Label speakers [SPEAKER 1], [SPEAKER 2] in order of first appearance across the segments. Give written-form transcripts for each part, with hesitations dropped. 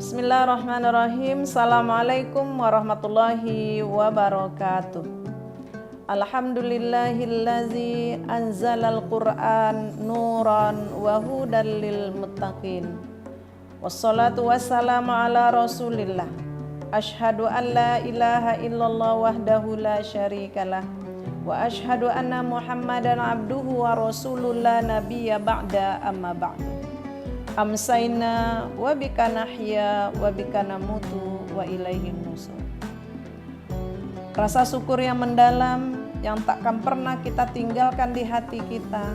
[SPEAKER 1] Bismillahirrahmanirrahim. Assalamualaikum warahmatullahi wabarakatuh. Alhamdulillahillazi anzalal Qur'an nuran wa hudan lil muttaqin. Wassalatu wassalamu ala Rasulillah. Asyhadu an la ilaha illallah wahdahu la syarikalah wa asyhadu anna Muhammadan abduhu wa rasulullah nabiyya ba'da amma ba'du. Amsayna wa bika nahya wa bika namutu wa ilaihin nusur. Rasa syukur yang mendalam yang takkan pernah kita tinggalkan di hati kita,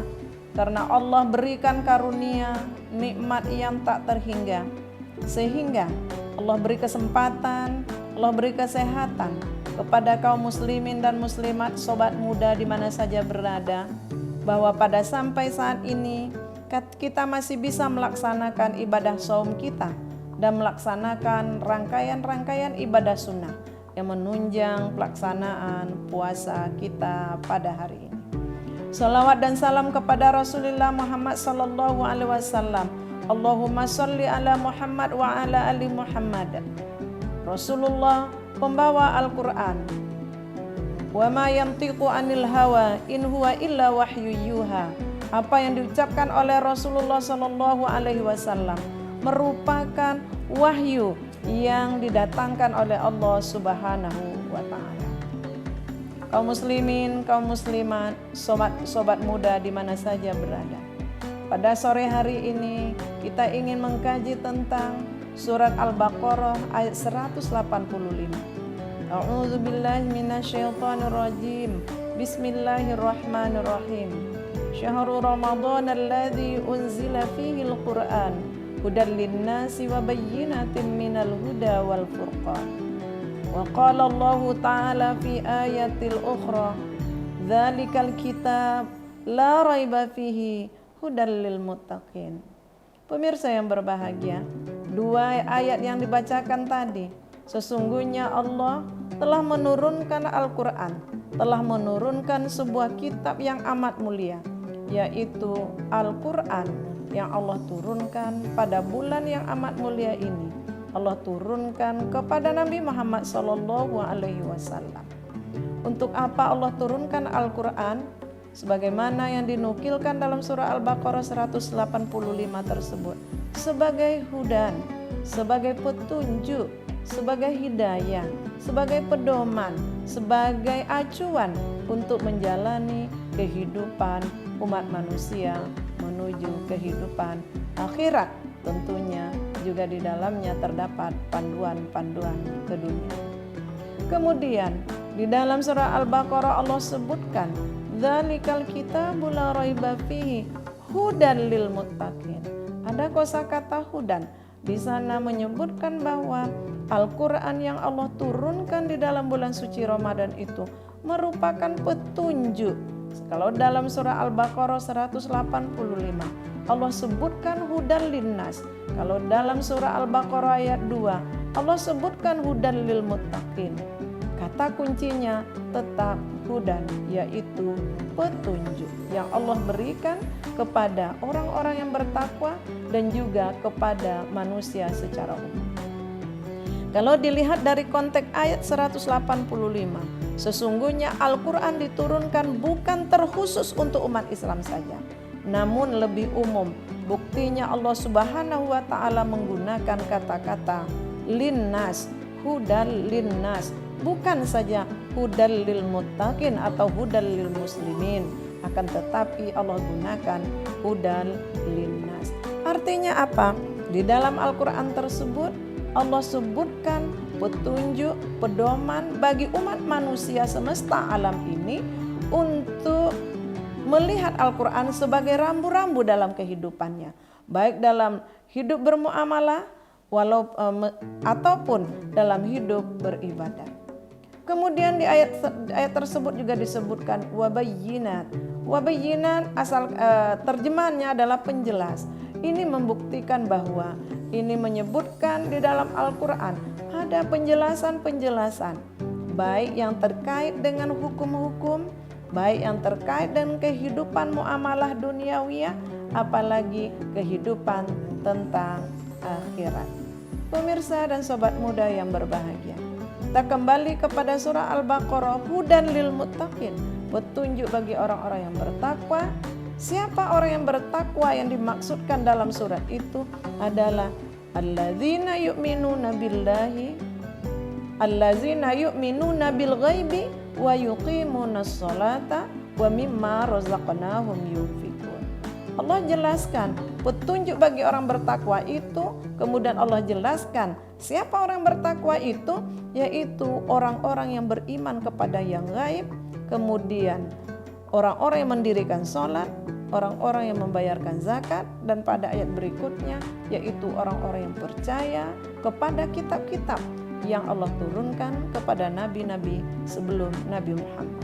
[SPEAKER 1] karena Allah berikan karunia nikmat yang tak terhingga, sehingga Allah beri kesempatan, Allah beri kesehatan kepada kaum muslimin dan muslimat, sobat muda di mana saja berada, bahwa pada sampai saat ini kita masih bisa melaksanakan ibadah saum kita dan melaksanakan rangkaian-rangkaian ibadah sunnah yang menunjang pelaksanaan puasa kita pada hari ini. Salawat dan salam kepada Rasulullah Muhammad sallallahu alaihi wasallam. Allahumma sholli ala Muhammad wa ala ali Muhammad. Rasulullah pembawa Al-Qur'an. Wa ma yantiqu anil hawa in huwa illa wahyu yuha. Apa yang diucapkan oleh Rasulullah Shallallahu Alaihi Wasallam merupakan wahyu yang didatangkan oleh Allah Subhanahu Wa Taala. Kaum muslimin, kaum muslimat, sobat muda di mana saja berada. Pada sore hari ini kita ingin mengkaji tentang surat Al-Baqarah ayat 185. A'udzubillahi minasyaitonirrajim. Bismillahirrahmanirrahim. Syahrul Ramadan alladzi unzila fihi al-Qur'an hudan lin-nasi wa bayyinatin minal huda wal furqan. Wa qala Allah Ta'ala fi ayatil ukhra dzalikal kitab la raiba fihi hudan lil muttaqin. Pemirsa yang berbahagia, dua ayat yang dibacakan tadi, sesungguhnya Allah telah menurunkan Al-Qur'an, telah menurunkan sebuah kitab yang amat mulia, yaitu Al-Quran yang Allah turunkan pada bulan yang amat mulia ini. Allah turunkan kepada Nabi Muhammad SAW. Untuk apa Allah turunkan Al-Quran? Sebagaimana yang dinukilkan dalam surah Al-Baqarah 185 tersebut. Sebagai hudan, sebagai petunjuk, sebagai hidayah, sebagai pedoman, sebagai acuan untuk menjalani kehidupan umat manusia menuju kehidupan akhirat. Tentunya juga di dalamnya terdapat panduan-panduan ke dunia. Kemudian di dalam surah Al-Baqarah Allah sebutkan dzalikal kitabu la raiba fihi hudan lil muttaqin. Ada kosakata hudan. Di sana menyebutkan bahwa Al-Quran yang Allah turunkan di dalam bulan suci Ramadan itu merupakan petunjuk. Kalau dalam surah Al-Baqarah 185 Allah sebutkan hudan linnas. Kalau dalam surah Al-Baqarah ayat 2 Allah sebutkan hudan lil muttaqin. Kata kuncinya tetap hudan, yaitu petunjuk yang Allah berikan kepada orang-orang yang bertakwa dan juga kepada manusia secara umum. Kalau dilihat dari konteks ayat 185, sesungguhnya Al-Quran diturunkan bukan terkhusus untuk umat Islam saja, namun lebih umum. Buktinya Allah Subhanahu wa Ta'ala menggunakan kata-kata linnas, hudan linnas, bukan saja hudan lil muttaqin atau hudan lil muslimin, akan tetapi Allah gunakan hudan linnas. Artinya apa? Di dalam Al-Quran tersebut Allah sebutkan petunjuk, pedoman bagi umat manusia semesta alam ini untuk melihat Al-Quran sebagai rambu-rambu dalam kehidupannya, baik dalam hidup bermuamalah ataupun dalam hidup beribadah. Kemudian di ayat tersebut juga disebutkan wabayyinat. Wabayyinat asal terjemahannya adalah penjelas. Ini membuktikan bahwa ini menyebutkan di dalam Al-Quran ada penjelasan-penjelasan, baik yang terkait dengan hukum-hukum, baik yang terkait dengan kehidupan muamalah duniawiyah, apalagi kehidupan tentang akhirat. Pemirsa dan sobat muda yang berbahagia, kita kembali kepada surah Al-Baqarah, hudan lil muttaqin, petunjuk bagi orang-orang yang bertakwa. Siapa orang yang bertakwa yang dimaksudkan dalam surat itu adalah alladzina yu'minuna billahi, alladzina yu'minuna bil ghaibi wa yuqimunas sholata wa mimma razaqnahum yunfikun. Allah jelaskan petunjuk bagi orang bertakwa itu, kemudian Allah jelaskan siapa orang bertakwa itu, yaitu orang-orang yang beriman kepada yang gaib, kemudian orang-orang yang mendirikan sholat, orang-orang yang membayarkan zakat, dan pada ayat berikutnya yaitu orang-orang yang percaya kepada kitab-kitab yang Allah turunkan kepada nabi-nabi sebelum Nabi Muhammad.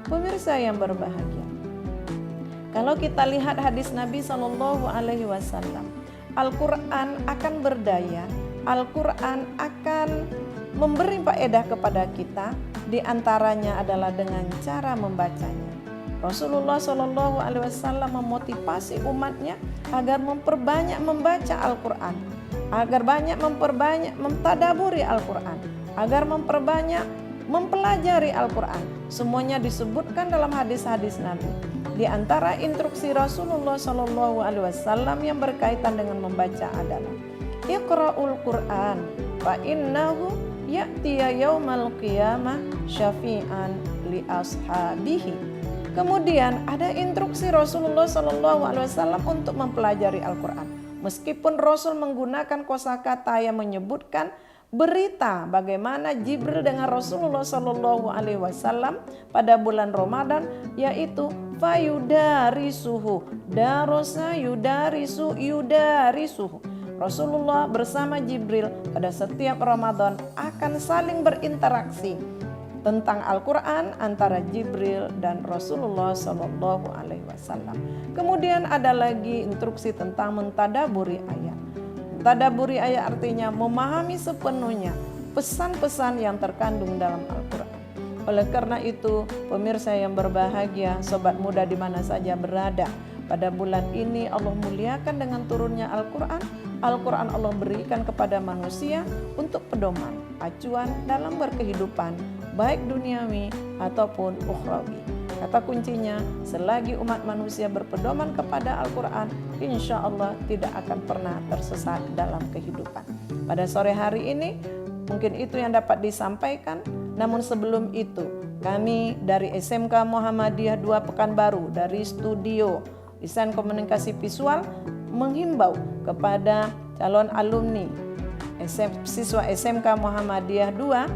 [SPEAKER 1] Pemirsa yang berbahagia, kalau kita lihat hadis Nabi SAW, Al-Quran akan berdaya, Al-Quran akan memberi faedah kepada kita, diantaranya adalah dengan cara membacanya. Rasulullah SAW memotivasi umatnya agar memperbanyak membaca Al-Quran, agar banyak memperbanyak mentadaburi Al-Quran, agar memperbanyak mempelajari Al-Quran. Semuanya disebutkan dalam hadis-hadis Nabi. Di antara instruksi Rasulullah SAW yang berkaitan dengan membaca adalah Iqra'ul Quran fa innahu ya'tiya yaumal qiyamah syafi'an li ashabihi. Kemudian ada instruksi Rasulullah SAW untuk mempelajari Al-Quran. Meskipun Rasul menggunakan kosakata yang menyebutkan berita bagaimana Jibril dengan Rasulullah SAW pada bulan Ramadan, yaitu fayudarisuhu, darasa yudarisuhu. Rasulullah bersama Jibril pada setiap Ramadan akan saling berinteraksi tentang Al-Quran antara Jibril dan Rasulullah SAW. Kemudian ada lagi instruksi tentang mentadaburi ayat. Tadaburi ayat artinya memahami sepenuhnya pesan-pesan yang terkandung dalam Al-Quran. Oleh karena itu, pemirsa yang berbahagia, sobat muda di mana saja berada, pada bulan ini Allah muliakan dengan turunnya Al-Quran. Al-Quran Allah berikan kepada manusia untuk pedoman, acuan dalam berkehidupan, baik duniawi ataupun ukhrawi. Kata kuncinya, selagi umat manusia berpedoman kepada Al-Quran, insya Allah tidak akan pernah tersesat dalam kehidupan. Pada sore hari ini, mungkin itu yang dapat disampaikan. Namun sebelum itu, kami dari SMK Muhammadiyah 2 Pekanbaru, dari Studio Desain Komunikasi Visual, menghimbau kepada calon alumni siswa SMK Muhammadiyah 2,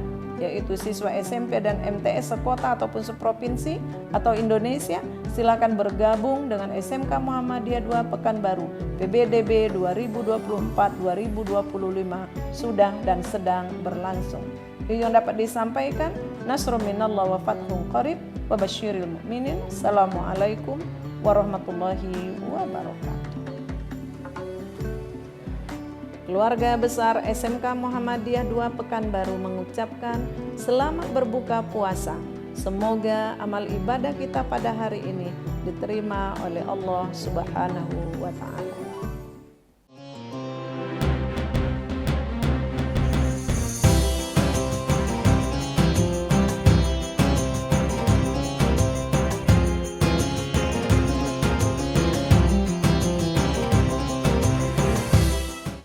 [SPEAKER 1] yaitu siswa SMP dan MTS sekota ataupun seprovinsi atau Indonesia, silakan bergabung dengan SMK Muhammadiyah 2 Pekanbaru. PBDB 2024-2025 sudah dan sedang berlangsung. Itu yang dapat disampaikan. Nasrun minallah wa fathun qarib wa basyiril mu'minin. Assalamualaikum warahmatullahi wabarakatuh. Keluarga besar SMK Muhammadiyah 2 Pekanbaru mengucapkan selamat berbuka puasa. Semoga amal ibadah kita pada hari ini diterima oleh Allah Subhanahu wa Ta'ala.